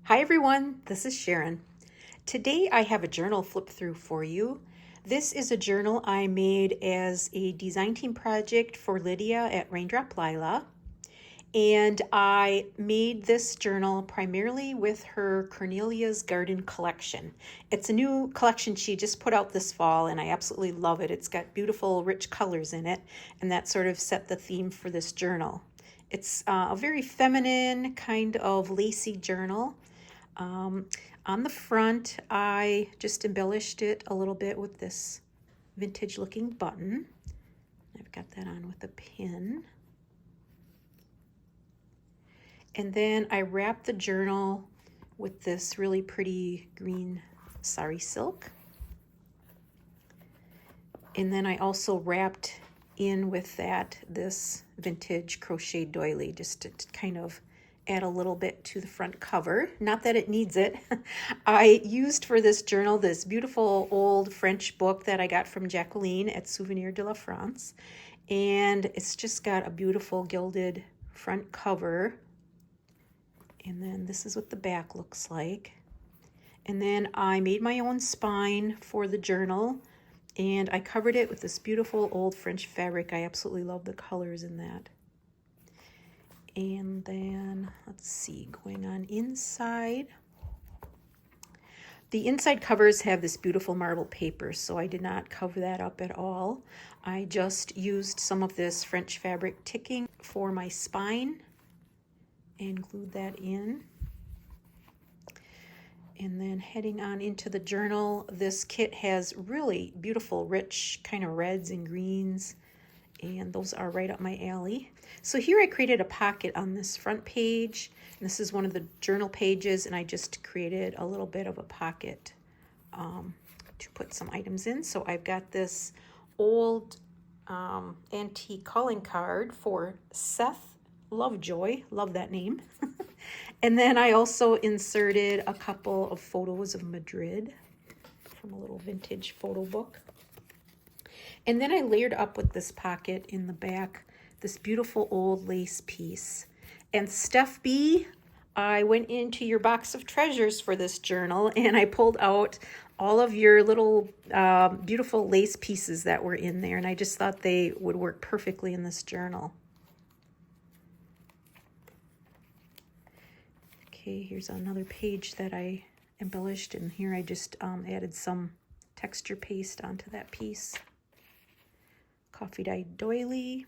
Hi everyone, this is Sharon. Today I have a journal flip through for you. This is a journal I made as a design team project for Lydia at Raindrop, Lila. And I made this journal primarily with her Cornelia's Garden collection. It's a new collection she just put out this fall and I absolutely love it. It's got beautiful rich colors in it, and that sort of set the theme for this journal. It's a very feminine kind of lacy journal. On the front, I just embellished it a little bit with this vintage looking button. I've got that on with a pin. And then I wrapped the journal with this really pretty green sari silk. And then I also wrapped in with that this vintage crochet doily just to kind of add a little bit to the front cover. Not that it needs it. I used for this journal this beautiful old French book that I got from Jacqueline at Souvenir de la France. And it's just got a beautiful gilded front cover. And then this is what the back looks like. And then I made my own spine for the journal, and I covered it with this beautiful old French fabric. I absolutely love the colors in that. And then, let's see, going on inside. The inside covers have this beautiful marble paper, so I did not cover that up at all. I just used some of this French fabric ticking for my spine and glued that in. And then heading on into the journal, this kit has really beautiful, rich kind of reds and greens, and those are right up my alley. So here I created a pocket on this front page. And this is one of the journal pages, and I just created a little bit of a pocket to put some items in. So I've got this old antique calling card for Seth Lovejoy, love that name. And then I also inserted a couple of photos of Madrid from a little vintage photo book. And then I layered up with this pocket in the back, this beautiful old lace piece. And Steph B, I went into your box of treasures for this journal and I pulled out all of your little beautiful lace pieces that were in there. And I just thought they would work perfectly in this journal. Okay, here's another page that I embellished, and here I just added some texture paste onto that piece. Coffee dyed doily.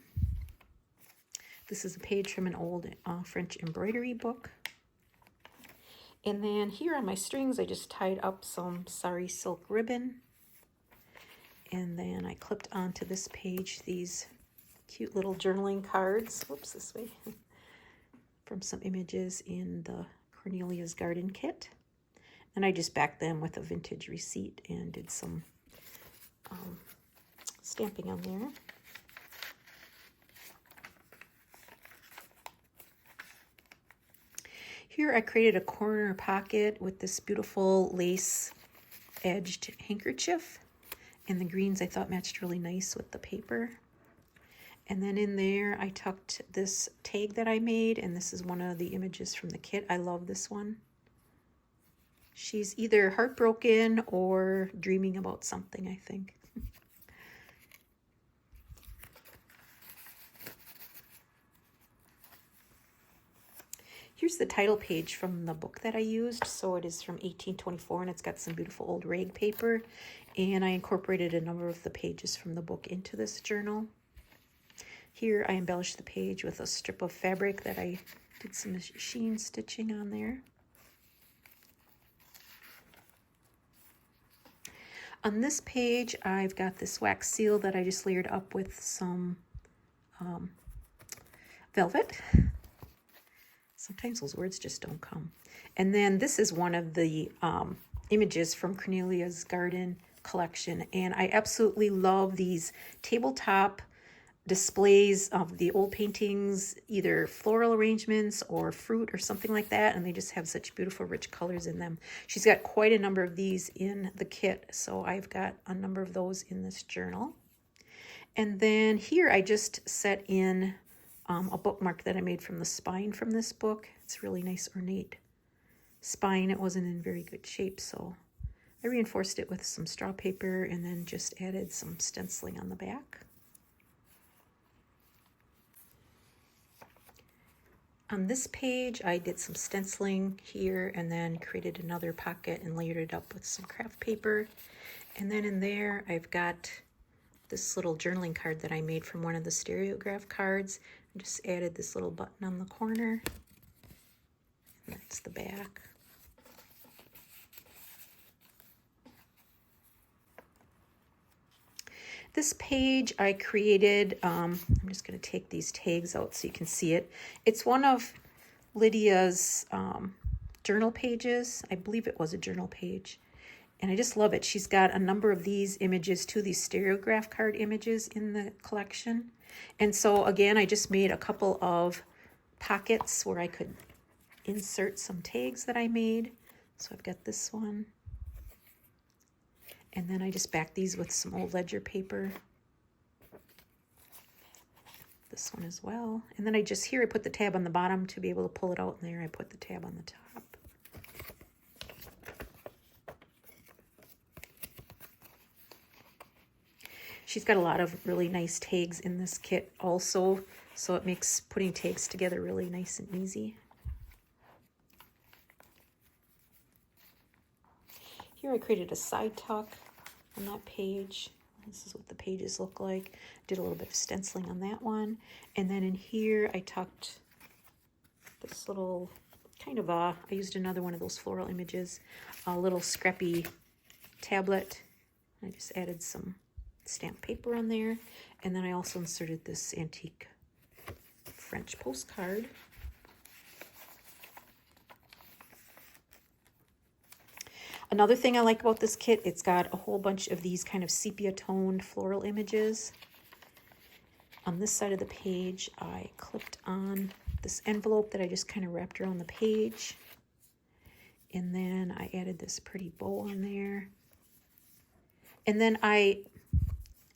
This is a page from an old French embroidery book. And then here on my strings, I just tied up some sari silk ribbon. And then I clipped onto this page these cute little journaling cards. Whoops, this way. From some images in the Cornelia's Garden kit. And I just backed them with a vintage receipt and did some stamping on there. Here I created a corner pocket with this beautiful lace edged handkerchief, and the greens I thought matched really nice with the paper. And then in there I tucked this tag that I made, and this is one of the images from the kit. I love this one. She's either heartbroken or dreaming about something, I think. Here's the title page from the book that I used. So it is from 1824, and it's got some beautiful old rag paper. And I incorporated a number of the pages from the book into this journal. Here I embellished the page with a strip of fabric that I did some machine stitching on there. On this page, I've got this wax seal that I just layered up with some velvet. Sometimes those words just don't come. And then this is one of the images from Cornelia's Garden collection. And I absolutely love these tabletop displays of the old paintings, either floral arrangements or fruit or something like that, and they just have such beautiful rich colors in them. She's got quite a number of these in the kit, so I've got a number of those in this journal. And then here I just set in a bookmark that I made from the spine from this book. It's really nice ornate spine, it wasn't in very good shape, so I reinforced it with some straw paper and then just added some stenciling on the back. On this page, I did some stenciling here and then created another pocket and layered it up with some craft paper. And then in there, I've got this little journaling card that I made from one of the stereograph cards. I just added this little button on the corner. And that's the back. This page I created, I'm just going to take these tags out so you can see it. It's one of Lydia's journal pages. I believe it was a journal page. And I just love it. She's got a number of these images too, these stereograph card images in the collection. And so again, I just made a couple of pockets where I could insert some tags that I made. So I've got this one. And then I just backed these with some old ledger paper. This one as well. And then I put the tab on the bottom to be able to pull it out. And there I put the tab on the top. She's got a lot of really nice tags in this kit also. So it makes putting tags together really nice and easy. Here I created a side tuck on that page. This is what the pages look like. Did a little bit of stenciling on that one. And then in here I tucked this little I used another one of those floral images, a little scrappy tablet. I just added some stamped paper on there. And then I also inserted this antique French postcard. Another thing I like about this kit, it's got a whole bunch of these kind of sepia-toned floral images. On this side of the page, I clipped on this envelope that I just kind of wrapped around the page. And then I added this pretty bow on there. And then I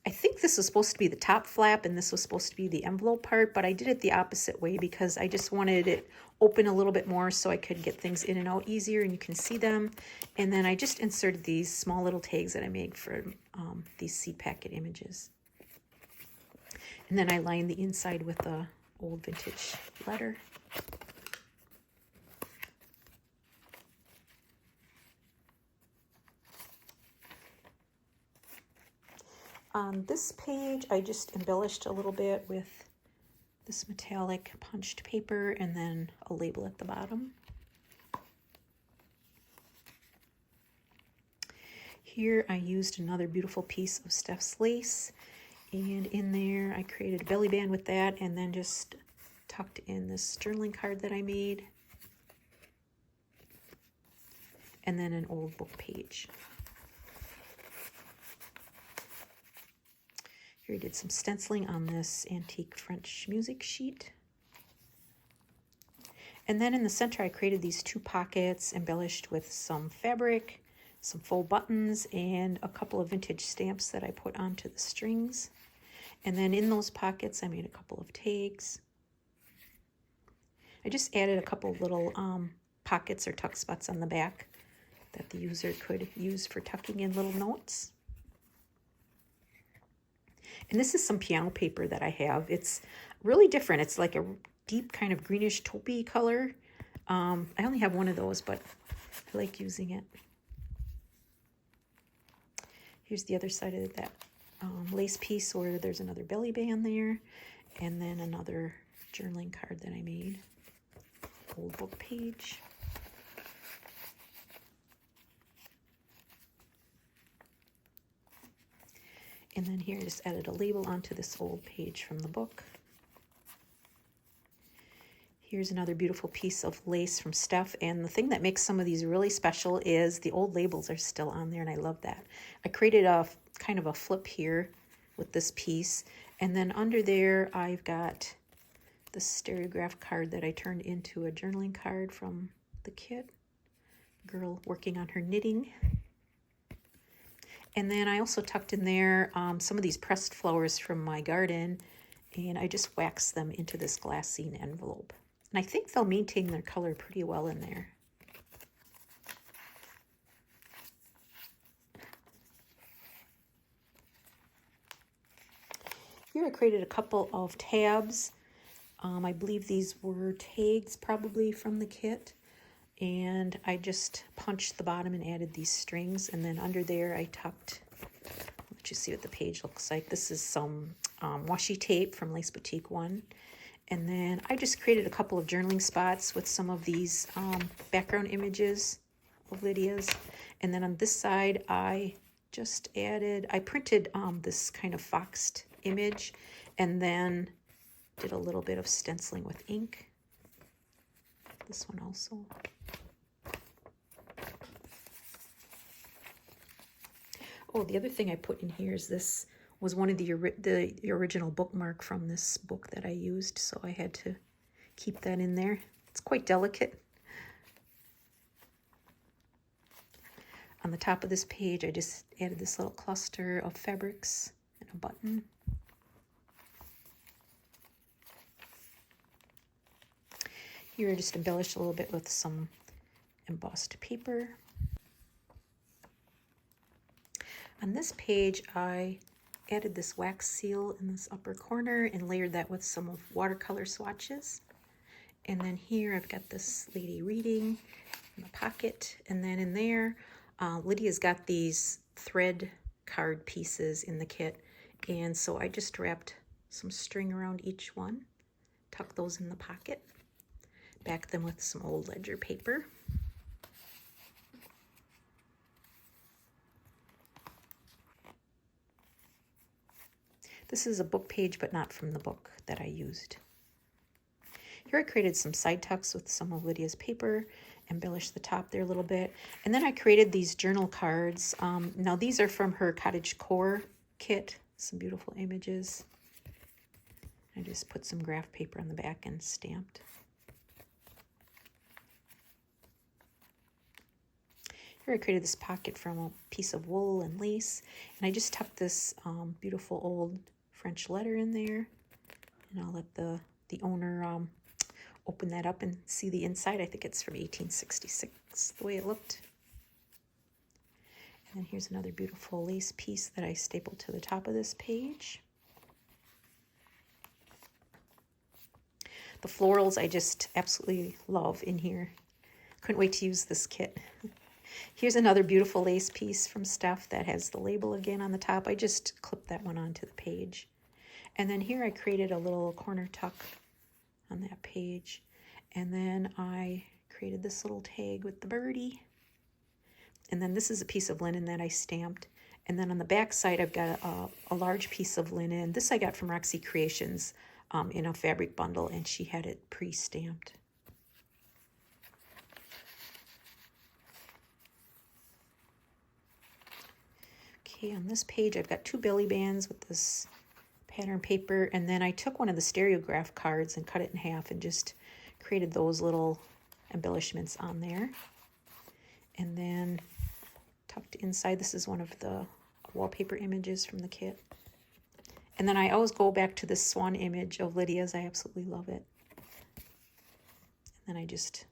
think this was supposed to be the top flap and this was supposed to be the envelope part, but I did it the opposite way because I just wanted it open a little bit more so I could get things in and out easier and you can see them. And then I just inserted these small little tags that I made for these seed packet images. And then I lined the inside with a old vintage letter. On this page, I just embellished a little bit with this metallic punched paper and then a label at the bottom. Here I used another beautiful piece of Steph's lace, and in there I created a belly band with that and then just tucked in this journaling card that I made, and then an old book page. Here I did some stenciling on this antique French music sheet. And then in the center I created these two pockets embellished with some fabric, some faux buttons, and a couple of vintage stamps that I put onto the strings. And then in those pockets I made a couple of tags. I just added a couple of little pockets or tuck spots on the back that the user could use for tucking in little notes. And this is some piano paper that I have. It's really different. It's like a deep kind of greenish taupey color. I only have one of those, but I like using it. Here's the other side of that lace piece where there's another belly band there. And then another journaling card that I made. Old book page. And then here I just added a label onto this old page from the book. Here's another beautiful piece of lace from Steph. And the thing that makes some of these really special is the old labels are still on there, and I love that. I created a kind of a flip here with this piece. And then under there, I've got the stereograph card that I turned into a journaling card from the kit. Girl working on her knitting. And then I also tucked in there some of these pressed flowers from my garden, and I just waxed them into this glassine envelope. And I think they'll maintain their color pretty well in there. Here I created a couple of tabs. I believe these were tags probably from the kit. And I just punched the bottom and added these strings. And then under there I tucked, I'll let you see what the page looks like. This is some washi tape from Lace Boutique 1. And then I just created a couple of journaling spots with some of these background images of Lydia's. And then on this side, I just added, I printed this kind of foxed image and then did a little bit of stenciling with ink. This one also. Oh, the other thing I put in here is this was one of the original bookmark from this book that I used, so I had to keep that in there. It's quite delicate. On the top of this page, I just added this little cluster of fabrics and a button. Here I just embellished a little bit with some embossed paper. On this page, I added this wax seal in this upper corner and layered that with some of watercolor swatches. And then here I've got this lady reading in the pocket. And then in there, Lydia's got these thread card pieces in the kit. And so I just wrapped some string around each one, tucked those in the pocket, back them with some old ledger paper. This is a book page, but not from the book that I used. Here I created some side tucks with some of Lydia's paper, embellished the top there a little bit. And then I created these journal cards. Now these are from her Cottage Core kit, some beautiful images. I just put some graph paper on the back and stamped. Here I created this pocket from a piece of wool and lace. And I just tucked this beautiful old French letter in there. And I'll let the owner open that up and see the inside. I think it's from 1866, the way it looked. And then here's another beautiful lace piece that I stapled to the top of this page. The florals I just absolutely love in here. Couldn't wait to use this kit. Here's another beautiful lace piece from Steph that has the label again on the top. I just clipped that one onto the page. And then here I created a little corner tuck on that page. And then I created this little tag with the birdie. And then this is a piece of linen that I stamped. And then on the back side, I've got a large piece of linen. This I got from Roxy Creations in a fabric bundle, and she had it pre-stamped. Okay, on this page, I've got two belly bands with this pattern paper, and then I took one of the stereograph cards and cut it in half and just created those little embellishments on there. And then tucked inside, this is one of the wallpaper images from the kit. And then I always go back to this swan image of Lydia's. I absolutely love it. And then I just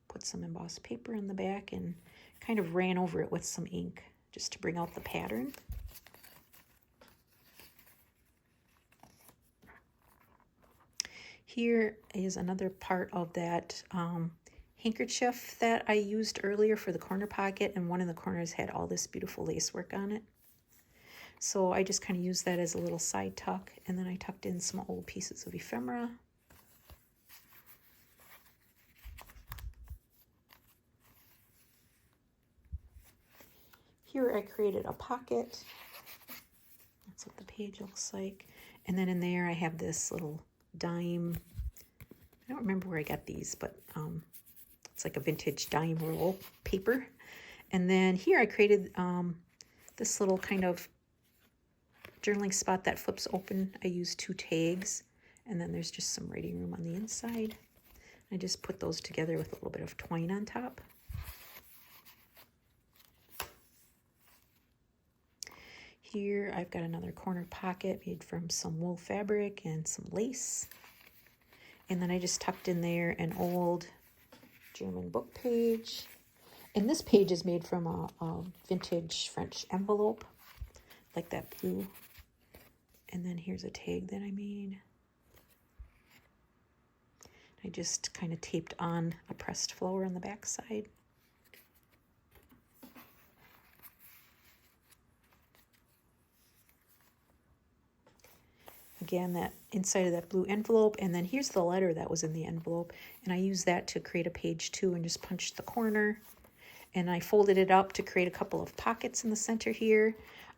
put some embossed paper on the back and kind of ran over it with some ink just to bring out the pattern. Here is another part of that handkerchief that I used earlier for the corner pocket, and one of the corners had all this beautiful lace work on it. So I just kind of used that as a little side tuck, and then I tucked in some old pieces of ephemera. Here I created a pocket. That's what the page looks like. And then in there I have this little dime. I don't remember where I got these, but it's like a vintage dime roll paper. And then here I created this little kind of journaling spot that flips open. I used two tags, and then there's just some writing room on the inside. I just put those together with a little bit of twine on top. Here I've got another corner pocket made from some wool fabric and some lace. And then I just tucked in there an old German book page. And this page is made from a vintage French envelope, like that blue And then here's a tag that I made. I just kind of taped on a pressed flower on the back side. Again, that inside of that blue envelope, and then here's the letter that was in the envelope, and I used that to create a page too, and just punched the corner, and I folded it up to create a couple of pockets in the center here.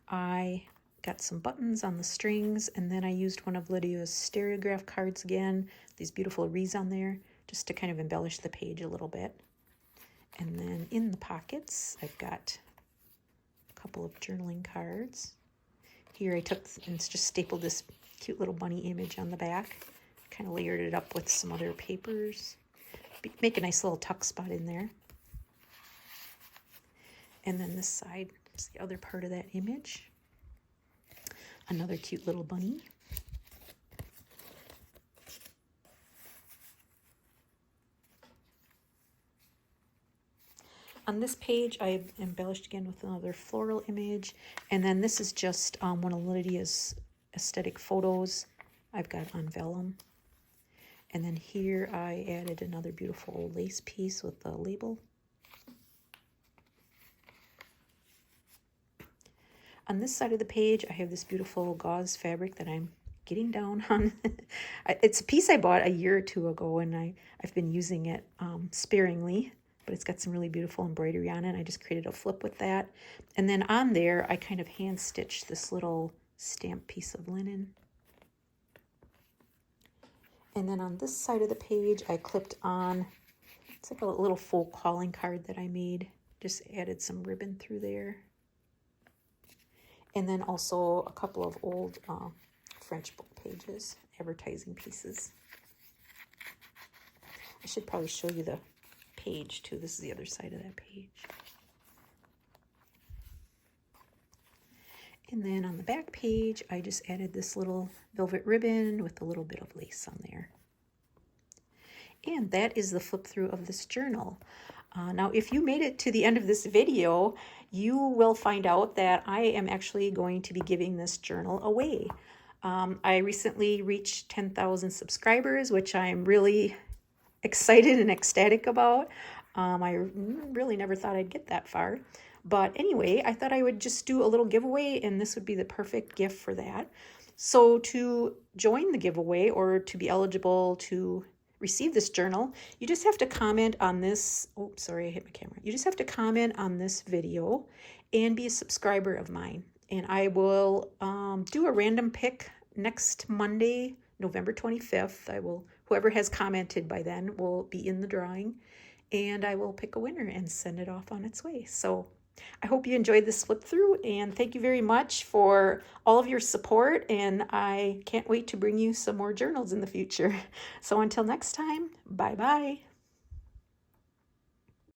I got some buttons on the strings, and then I used one of Lydia's stereograph cards again, these beautiful wreaths on there, just to kind of embellish the page a little bit. And then in the pockets, I've got a couple of journaling cards. Here I took and just stapled this cute little bunny image on the back, kind of layered it up with some other papers, make a nice little tuck spot in there. And then this side is the other part of that image, another cute little bunny. On this page, I've embellished again with another floral image, and then this is just one of Lydia's aesthetic photos I've got on vellum. And then here I added another beautiful lace piece with the label. On this side of the page, I have this beautiful gauze fabric that I'm getting down on. It's a piece I bought a year or two ago, and I've been using it sparingly, but it's got some really beautiful embroidery on it. I just created a flip with that. And then on there, I kind of hand stitched this little stamp piece of linen. And then on this side of the page, I clipped on, it's like a little full calling card that I made. Just added some ribbon through there. And then also a couple of old French book pages, advertising pieces. I should probably show you the page too. This is the other side of that page. And then on the back page, I just added this little velvet ribbon with a little bit of lace on there. And that is the flip through of this journal. Now, if you made it to the end of this video, you will find out that I am actually going to be giving this journal away. I recently reached 10,000 subscribers, which I'm really excited and ecstatic about. I really never thought I'd get that far. But anyway, I thought I would just do a little giveaway, and this would be the perfect gift for that. So to join the giveaway or to be eligible to receive this journal, you just have to comment on this. Oh, sorry, I hit my camera. You just have to comment on this video and be a subscriber of mine. And I will do a random pick next Monday, November 25th. Whoever has commented by then will be in the drawing, and I will pick a winner and send it off on its way. So I hope you enjoyed this flip through, and thank you very much for all of your support, and I can't wait to bring you some more journals in the future. So until next time, bye-bye.